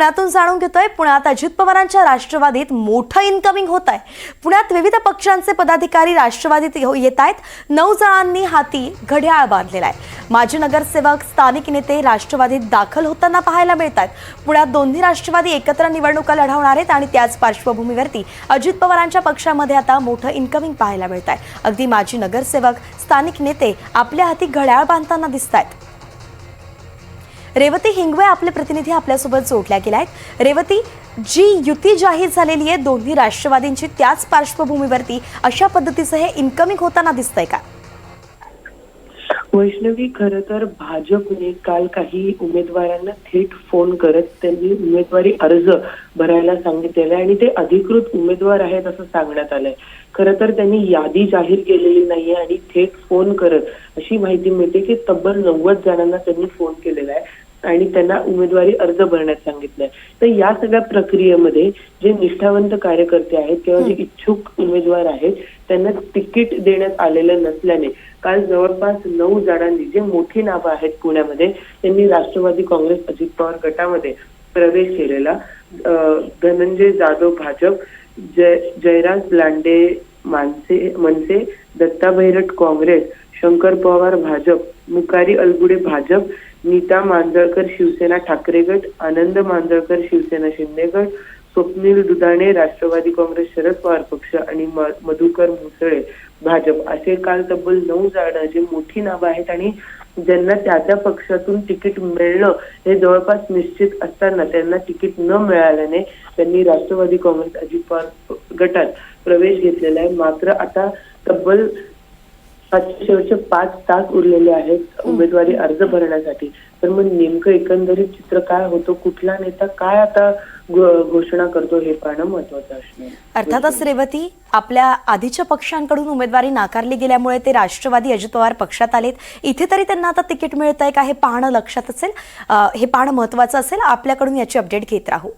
पुण्यातून जाणून घेतोय। पुण्यात अजित पवारांच्या राष्ट्रवादीत मोठं इनकमिंग होत आहे। पुण्यात विविध पक्षांचे पदाधिकारी राष्ट्रवादीत येत आहेत। 9 जणांनी हाती घड्याळ बांधलेला आहे। माजी नगरसेवक, स्थानिक नेते राष्ट्रवादीत दाखल होताना पाहायला मिळतात। पुण्यात दोन्ही राष्ट्रवादी एकत्र निवडणुका लढवणार आहेत आणि त्याच पार्श्वभूमीवरती अजित पवारांच्या पक्षामध्ये आता मोठं इनकमिंग पाहायला मिळत आहे। अगदी माजी नगरसेवक, स्थानिक नेते आपल्या हाती घड्याळ बांधताना दिसतात। रेवती हिंगवे आपले प्रतिनिधी आपल्यासोबत जोडल्या गेलायत। रेवती, जी युती जाहीर झालेली आहे दोन्ही राष्ट्रवादींची, त्याच पार्श्वभूमीवरती अशा पद्धतीचं हे इनकमिंग होताना दिसतंय का? वैष्णवी, खरं तर भाजपने काल काही उमेदवारांना थेट फोन करत त्यांनी उमेदवारी अर्ज भरायला सांगितलेला आहे आणि ते अधिकृत उमेदवार आहेत असं सांगण्यात आलंय। खरं तर त्यांनी यादी जाहीर केलेली नाहीये आणि थेट फोन करत अशी माहिती मिळते की तब्बल 90 जणांना त्यांनी फोन केलेला आहे आणि त्यांना उमेदवारी अर्ज भरण्यास सांगितलंय। तर या सगळ्या प्रक्रियेमध्ये जे निष्ठावंत कार्यकर्ते आहेत किंवा जे इच्छुक उमेदवार आहेत त्यांना तिकीट देण्यात आलेलं नसल्याने काल जवळपास 9 जणांनी, जे मोठी नावं आहेत पुण्यामध्ये, त्यांनी राष्ट्रवादी काँग्रेस अजित पवार गटामध्ये प्रवेश केलेला। धनंजय जाधव भाजप, जयराज लांडे मनसे, दत्ता भैरट काँग्रेस, शंकर पवार भाजप, मुकारी अलगुडे भाजप, नीता मांजळकर शिवसेना ठाकरे गट, आनंद मांजळकर शिवसेना शिंदे गट, स्वप्नील दुधाणे राष्ट्रवादी काँग्रेस शरद पवार पक्ष आणि मधुकर मुसळे भाजप, असे काल तब्बल 9 जण जे मोठी नावं आहेत आणि ज्यांना त्या पक्षातून तिकीट मिळणं हे जवळपास निश्चित असताना त्यांना तिकीट न मिळाल्याने त्यांनी राष्ट्रवादी काँग्रेस अजित पवार गटात प्रवेश घेतलेला आहे। मात्र आता तब्बल शेवटचे 5 तास उरलेले आहेत उमेदवारी अर्ज भरण्यासाठी। तर मग नेमकं एकंदरीत चित्र काय होतं, कुठला नेता काय आता घोषणा करतो हे पाहणं महत्वाचं असणार। अर्थातच रेवती, आपल्या आधीच्या पक्षांकडून उमेदवारी नाकारली गेल्यामुळे ते राष्ट्रवादी अजित पवार पक्षात आलेत। इथे तरी त्यांना आता तिकीट मिळतंय का हे पाहणं लक्षात असेल, हे पाहणं महत्वाचं असेल। आपल्याकडून याची अपडेट घेत राहू।